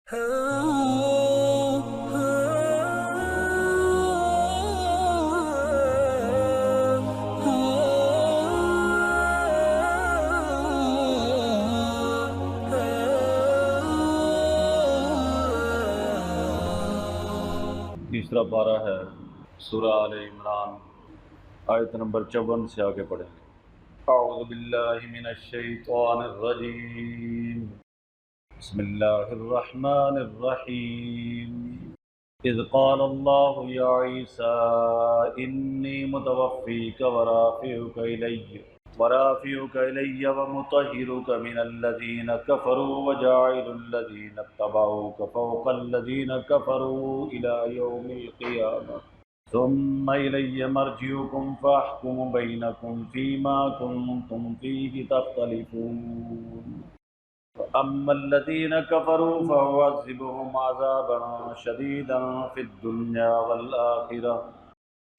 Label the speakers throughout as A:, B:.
A: تیسرا پارہ ہے سورہ آل عمران، آیت نمبر 54 سے آگے پڑھیں گے۔ اعوذ باللہ من الشیطان الرجیم، بسم اللہ الرحمن الرحیم۔ اذ قال اللہ یا عیسیٰ انی متوفیک ورافعک الی ومطہرک من الذین کفروا وجاعل الذین اتبعوک فوق الذین کفروا الی یوم القیامہ ثم الی مرجعکم فاحکم بینکم فیما کنتم فیہ تختلفون۔ فأما الذین کفروا فأعذبهم عذابا شدیدا فی الدنیا والآخرہ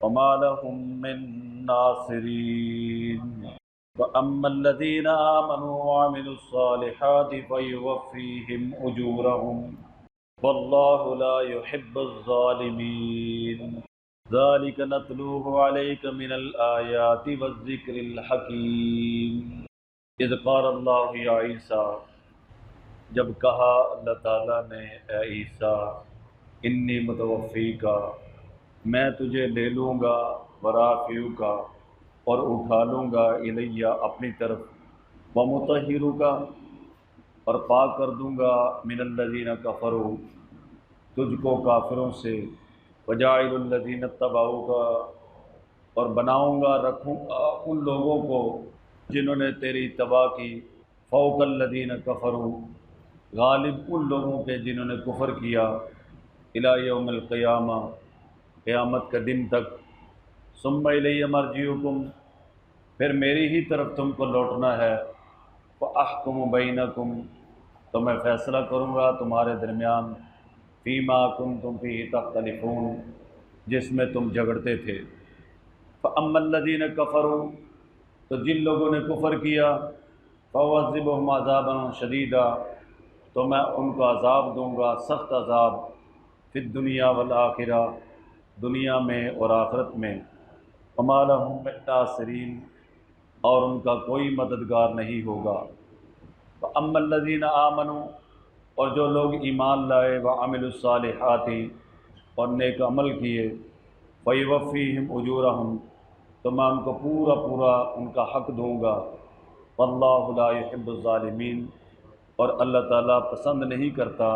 A: وما لهم من ناصرین۔ وأما الذين آمنوا وعملوا الصالحات فيوفيهم أجورهم والله لا يحب الظالمين۔ ذلك نتلوه عليك من الآيات والذكر الحكيم۔ اذ قال اللہ یا عیسیٰ، جب کہا اللہ تعالیٰ نے اے عیسیٰ، انی متوفیک، میں تجھے لے لوں گا، ورافعک، اور اٹھا لوں گا، الیہ، اپنی طرف، ومطہرک، اور پاک کر دوں گا، من الذین کفروا، تجھ کو کافروں سے، وجاعل الذین اتبعوک، اور بناؤں گا، رکھوں گا ان لوگوں کو جنہوں نے تیری اتباع کی، فوق الذین کفروا، غالب ان لوگوں کے جنہوں نے کفر کیا، الی یوم القیامہ، قیامت کا دن تک، ثم الی مرجعکم، پھر میری ہی طرف تم کو لوٹنا ہے، فاحکم بینکم، تو میں فیصلہ کروں گا تمہارے درمیان، فیما کنتم فیہ تختلفون، جس میں تم جھگڑتے تھے۔ فاما الذین کفروا، تو جن لوگوں نے کفر کیا، فاعذبهم عذابا شدیدا، تو میں ان کو عذاب دوں گا، سخت عذاب، فی الدنیا والآخرہ، دنیا میں اور آخرت میں، وما لهم من ناصرین، اور ان کا کوئی مددگار نہیں ہوگا۔ فاما الذین آمنوا، اور جو لوگ ایمان لائے، وعملوا الصالحات، اور نیک عمل کیے، فیوفیہم اجورہم، تو میں ان کو پورا پورا ان کا حق دوں گا، واللہ لا یحب الظالمین، اور اللہ تعالیٰ پسند نہیں کرتا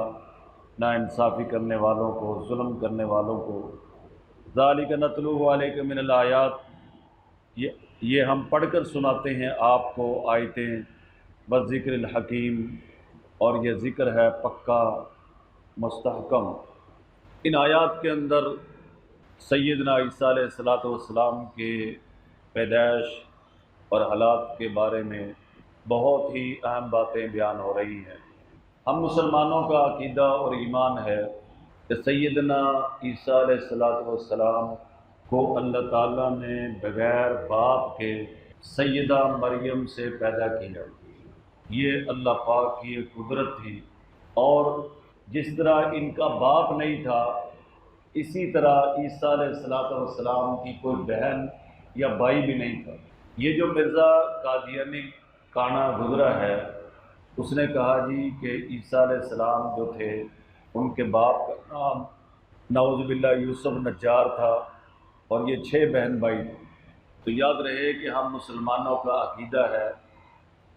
A: نا انصافی کرنے والوں کو، ظلم کرنے والوں کو۔ ذالک نتلوہ علیک من الآیات، یہ ہم پڑھ کر سناتے ہیں آپ کو آیتیں، والذکر الحکیم، اور یہ ذکر ہے پکا مستحکم۔ ان آیات کے اندر سیدنا عیسیٰ علیہ السلام کے پیدائش اور حالات کے بارے میں بہت ہی اہم باتیں بیان ہو رہی ہیں۔ ہم مسلمانوں کا عقیدہ اور ایمان ہے کہ سیدنا عیسیٰ علیہ السلام کو اللہ تعالیٰ نے بغیر باپ کے سیدہ مریم سے پیدا کیا۔ یہ اللہ پاک کی ایک قدرت تھی، اور جس طرح ان کا باپ نہیں تھا، اسی طرح عیسیٰ علیہ السلام کی کوئی بہن یا بھائی بھی نہیں تھا۔ یہ جو مرزا قادیانی کانا گزرا ہے، اس نے کہا جی کہ عیسیٰ علیہ السلام جو تھے، ان کے باپ کا نام نعوذ باللہ یوسف نجار تھا، اور یہ 6 بہن بھائی تھے۔ تو یاد رہے کہ ہم مسلمانوں کا عقیدہ ہے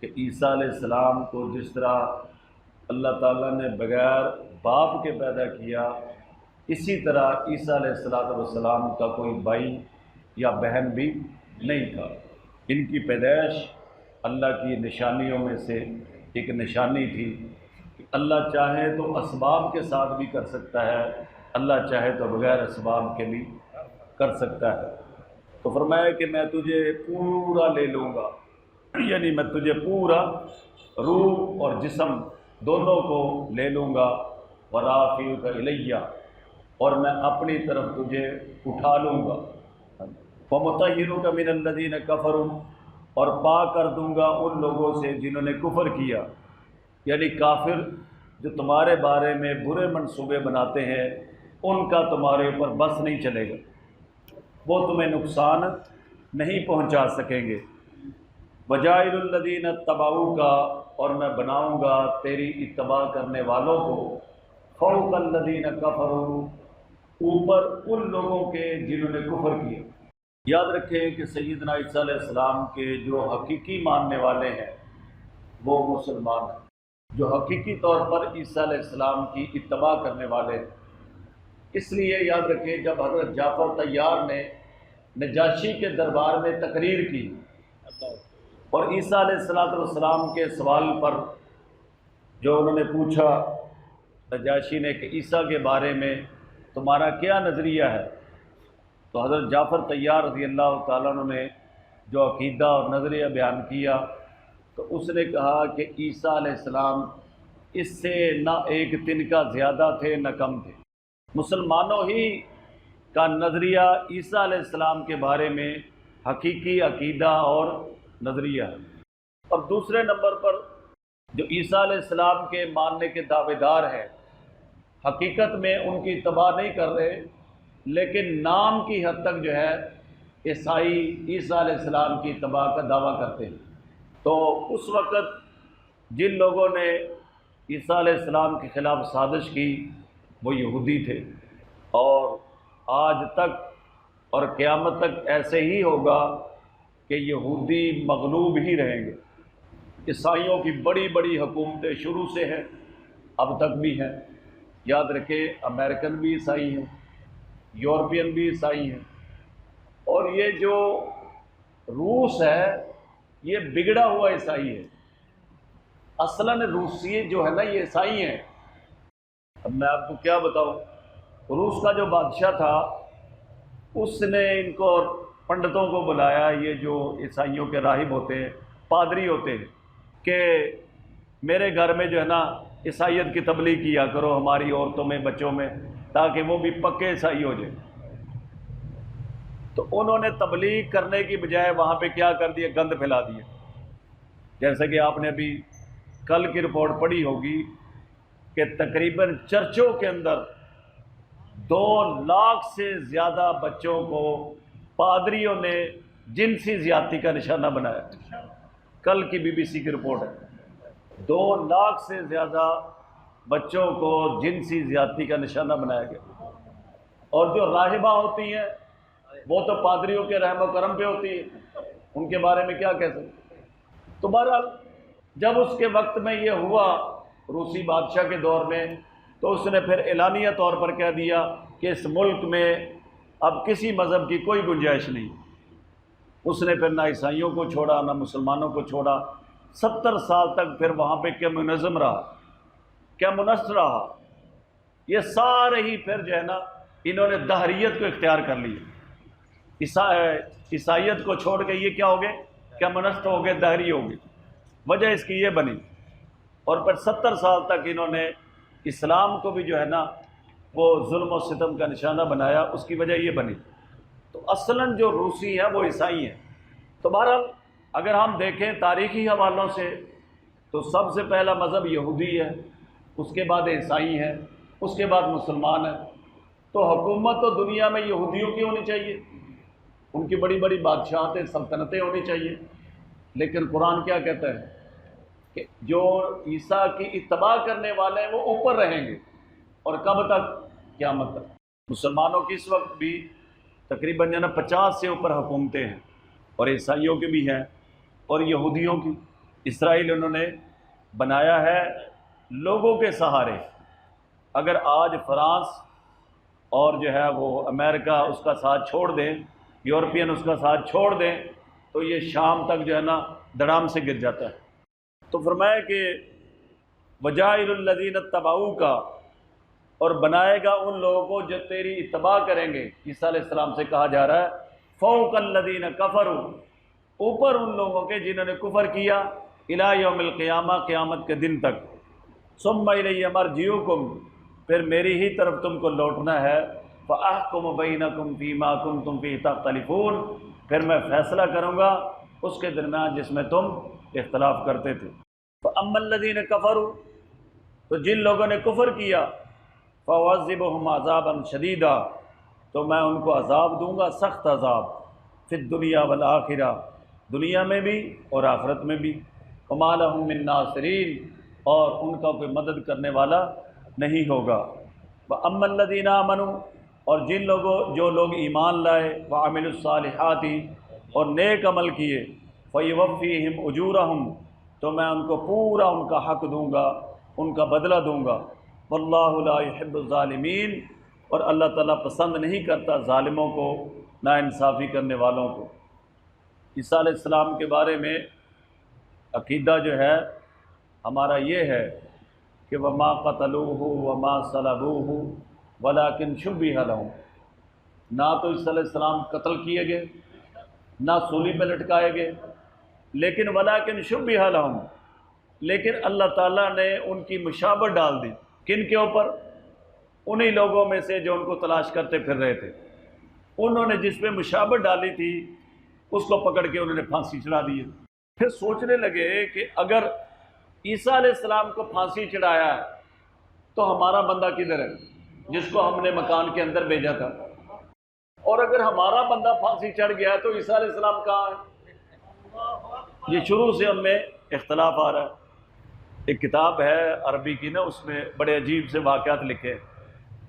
A: کہ عیسیٰ علیہ السلام کو جس طرح اللہ تعالیٰ نے بغیر باپ کے پیدا کیا، اسی طرح عیسیٰ علیہ السلام کا کوئی بھائی یا بہن بھی نہیں تھا۔ ان کی پیدائش اللہ کی نشانیوں میں سے ایک نشانی تھی کہ اللہ چاہے تو اسباب کے ساتھ بھی کر سکتا ہے، اللہ چاہے تو بغیر اسباب کے بھی کر سکتا ہے۔ تو فرمایا کہ میں تجھے پورا لے لوں گا، یعنی میں تجھے پورا روح اور جسم دونوں کو لے لوں گا، ورافعک الیہ، اور میں اپنی طرف تجھے اٹھا لوں گا، ومطہرک من الذین کفروا، اور پاک کر دوں گا ان لوگوں سے جنہوں نے کفر کیا، یعنی کافر جو تمہارے بارے میں برے منصوبے بناتے ہیں ان کا تمہارے اوپر بس نہیں چلے گا، وہ تمہیں نقصان نہیں پہنچا سکیں گے۔ وجائل الذین اتبعوک، اور میں بناؤں گا تیری اتباع کرنے والوں کو فوق الذین کفروا، اوپر ان لوگوں کے جنہوں نے کفر کیا۔ یاد رکھیں کہ سیدنا عیسیٰ علیہ السلام کے جو حقیقی ماننے والے ہیں وہ مسلمان ہیں، جو حقیقی طور پر عیسیٰ علیہ السلام کی اتباع کرنے والے ہیں۔ اس لیے یاد رکھیں جب حضرت جعفر طیار نے نجاشی کے دربار میں تقریر کی اور عیسیٰ علیہ السلام کے سوال پر جو انہوں نے پوچھا نجاشی نے کہ عیسیٰ کے بارے میں تمہارا کیا نظریہ ہے، تو حضرت جعفر طیار رضی اللہ تعالیٰ عنہ نے جو عقیدہ اور نظریہ بیان کیا تو اس نے کہا کہ عیسیٰ علیہ السلام اس سے نہ ایک تنکا زیادہ تھے نہ کم تھے۔ مسلمانوں ہی کا نظریہ عیسیٰ علیہ السلام کے بارے میں حقیقی عقیدہ اور نظریہ ہے۔ اور دوسرے نمبر پر جو عیسیٰ علیہ السلام کے ماننے کے دعوے دار ہیں حقیقت میں ان کی اتباع نہیں کر رہے، لیکن نام کی حد تک جو ہے عیسائی عیسیٰ علیہ السلام کی اتباع کا دعویٰ کرتے ہیں۔ تو اس وقت جن لوگوں نے عیسیٰ علیہ السلام کے خلاف سازش کی وہ یہودی تھے، اور آج تک اور قیامت تک ایسے ہی ہوگا کہ یہودی مغلوب ہی رہیں گے۔ عیسائیوں کی بڑی بڑی حکومتیں شروع سے ہیں، اب تک بھی ہیں۔ یاد رکھیں امریکن بھی عیسائی ہیں، یورپین بھی عیسائی ہیں، اور یہ جو روس ہے یہ بگڑا ہوا عیسائی ہے۔ اصلاً روسی جو ہے نا یہ عیسائی ہیں۔ اب میں آپ کو کیا بتاؤں، روس کا جو بادشاہ تھا اس نے ان کو پنڈتوں کو بلایا، یہ جو عیسائیوں کے راہب ہوتے ہیں پادری ہوتے ہیں، کہ میرے گھر میں جو ہے نا عیسائیت کی تبلیغ کیا کرو ہماری عورتوں میں بچوں میں، تاکہ وہ بھی پکے عیسائی ہو جائیں۔ تو انہوں نے تبلیغ کرنے کی بجائے وہاں پہ کیا کر دیا، گند پھیلا دیا۔ جیسے کہ آپ نے ابھی کل کی رپورٹ پڑھی ہوگی کہ تقریباً چرچوں کے اندر 2 لاکھ سے زیادہ بچوں کو پادریوں نے جنسی زیادتی کا نشانہ بنایا۔ کل کی BBC کی رپورٹ ہے، 2 لاکھ سے زیادہ بچوں کو جنسی زیادتی کا نشانہ بنایا گیا۔ اور جو راہبہ ہوتی ہیں وہ تو پادریوں کے رحم و کرم پہ ہوتی ہے، ان کے بارے میں کیا کہہ سکتے۔ تو بہرحال جب اس کے وقت میں یہ ہوا روسی بادشاہ کے دور میں، تو اس نے پھر اعلانیہ طور پر کہہ دیا کہ اس ملک میں اب کسی مذہب کی کوئی گنجائش نہیں۔ اس نے پھر نہ عیسائیوں کو چھوڑا نہ مسلمانوں کو چھوڑا، 70 سال تک پھر وہاں پہ کمیونزم رہا، کمیونسٹ رہا۔ یہ سارے ہی پھر جو ہے نا انہوں نے دہریت کو اختیار کر لیا، عیسائیت کو چھوڑ کے یہ کیا ہو گئے، کمیونسٹ ہو گئے، دہری ہو گئے۔ وجہ اس کی یہ بنی، اور پھر 70 سال تک انہوں نے اسلام کو بھی جو ہے نا وہ ظلم و ستم کا نشانہ بنایا، اس کی وجہ یہ بنی۔ تو اصلاً جو روسی ہیں وہ عیسائی ہیں۔ تو بہرحال اگر ہم دیکھیں تاریخی حوالوں سے تو سب سے پہلا مذہب یہودی ہے، اس کے بعد عیسائی ہیں، اس کے بعد مسلمان ہیں۔ تو حکومت تو دنیا میں یہودیوں کی ہونی چاہیے، ان کی بڑی بڑی بادشاہتیں سلطنتیں ہونی چاہیے، لیکن قرآن کیا کہتا ہے کہ جو عیسیٰ کی اتباع کرنے والے ہیں وہ اوپر رہیں گے، اور کب تک، قیامت تک۔ مسلمانوں کی اس وقت بھی تقریباً 50 سے اوپر حکومتیں ہیں، اور عیسائیوں کی بھی ہیں اور یہودیوں کی۔ اسرائیل انہوں نے بنایا ہے لوگوں کے سہارے۔ اگر آج فرانس اور جو ہے وہ امریکہ اس کا ساتھ چھوڑ دیں، یورپین اس کا ساتھ چھوڑ دیں، تو یہ شام تک جو ہے نا دڑام سے گر جاتا ہے۔ تو فرمایا کہ وجائل الذین اتبعوک، اور بنائے گا ان لوگوں کو جو تیری اتباع کریں گے۔ عیسیٰ علیہ السلام سے کہا جا رہا ہے فوق الذین کفروا، اوپر ان لوگوں کے جنہوں نے کفر کیا، الی یوم القیامہ، قیامت کے دن تک۔ ثم الی مرجعکم، پھر میری ہی طرف تم کو لوٹنا ہے، فاحکم بینکم فیما کنتم فیہ تختلفون، پھر میں فیصلہ کروں گا اس کے درمیان جس میں تم اختلاف کرتے تھے۔ فاما الذین کفروا، تو جن لوگوں نے کفر کیا فَأُعَذِّبُهُمْ عَذَابًا شَدِيدًا، تو میں ان کو عذاب دوں گا، سخت عذاب، فی الدنیا والآخرہ، دنیا میں بھی اور آخرت میں بھی، وَمَا لَهُم مِّن نَاصِرِينَ، اور ان کا کوئی مدد کرنے والا نہیں ہوگا۔ وَأَمَّا الَّذِينَ آمَنُوا، اور جو لوگ ایمان لائے، وَعَمِلُوا الصَّالِحَاتِ، اور نیک عمل کیے، فَيُوَفِّيهِمْ أُجُورَهُمْ، تو میں ان کو پورا ان کا حق دوں گا، ان کا بدلہ دوں گا۔ وَاللَّهُ لَا يُحِبُّ الظَّالِمِينَ، اور اللہ تعالیٰ پسند نہیں کرتا ظالموں کو، ناانصافی کرنے والوں کو۔ عیسیٰ علیہ السلام کے بارے میں عقیدہ جو ہے ہمارا یہ ہے کہ وَمَا قَتَلُوهُ وَمَا صَلَبُوهُ وَلَٰكِنْ شُبِّهَ لَهُمْ، نہ تو عیسیٰ علیہ السلام قتل کیے گئے، نہ سولی پہ لٹکائے گئے، لیکن وَلَٰكِنْ شُبِّهَ لَهُمْ، لیکن اللہ تعالیٰ نے ان کی مشابہت ڈال دی۔ کن کے اوپر؟ انہی لوگوں میں سے جو ان کو تلاش کرتے پھر رہے تھے، انہوں نے جس پہ مشابہت ڈالی تھی اس کو پکڑ کے انہوں نے پھانسی چڑھا دی۔ پھر سوچنے لگے کہ اگر عیسیٰ علیہ السلام کو پھانسی چڑھایا ہے تو ہمارا بندہ کدھر ہے جس کو ہم نے مکان کے اندر بھیجا تھا؟ اور اگر ہمارا بندہ پھانسی چڑھ گیا ہے تو عیسیٰ علیہ السلام کہاں ہے؟ یہ شروع سے ان میں اختلاف آ رہا ہے۔ ایک کتاب ہے عربی کی نا، اس میں بڑے عجیب سے واقعات لکھے۔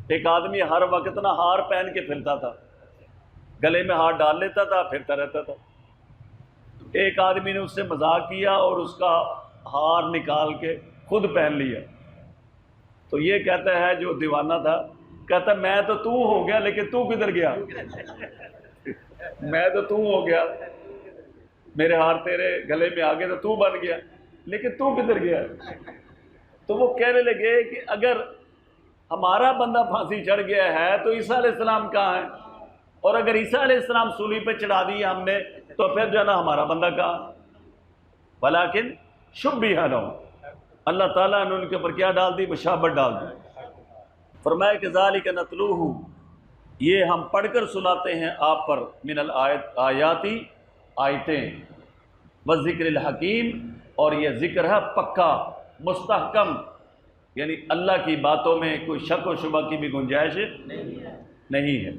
A: ایک آدمی ہر وقت نا ہار پہن کے پھرتا تھا، گلے میں ہار ڈال لیتا تھا، پھرتا رہتا تھا۔ ایک آدمی نے اس سے مذاق کیا اور اس کا ہار نکال کے خود پہن لیا۔ تو یہ کہتا ہے جو دیوانہ تھا، کہتا میں تو ہو گیا لیکن تو کدھر گیا؟ میں تو ہو گیا، میرے ہار تیرے گلے میں آ گئے تو بن گیا، لیکن تو کدھر گیا؟ تو وہ کہنے لگے کہ اگر ہمارا بندہ پھانسی چڑھ گیا ہے تو عیسیٰ علیہ السلام کہاں ہے؟ اور اگر عیسیٰ علیہ السلام سولی پہ چڑھا دیا ہم نے تو پھر جو ہے نا ہمارا بندہ کہاں؟ ولیکن شبیہ لہم، اللہ تعالیٰ نے ان کے اوپر کیا ڈال دی؟ مشابہت ڈال دی۔ فرمایا کہ ذالک نتلوہ، یہ ہم پڑھ کر سناتے ہیں آپ پر، من الآیاتی، آیتیں، والذکر الحکیم، اور یہ ذکر ہے پکا، مستحکم، یعنی اللہ کی باتوں میں کوئی شک و شبہ کی بھی گنجائش نہیں ہے۔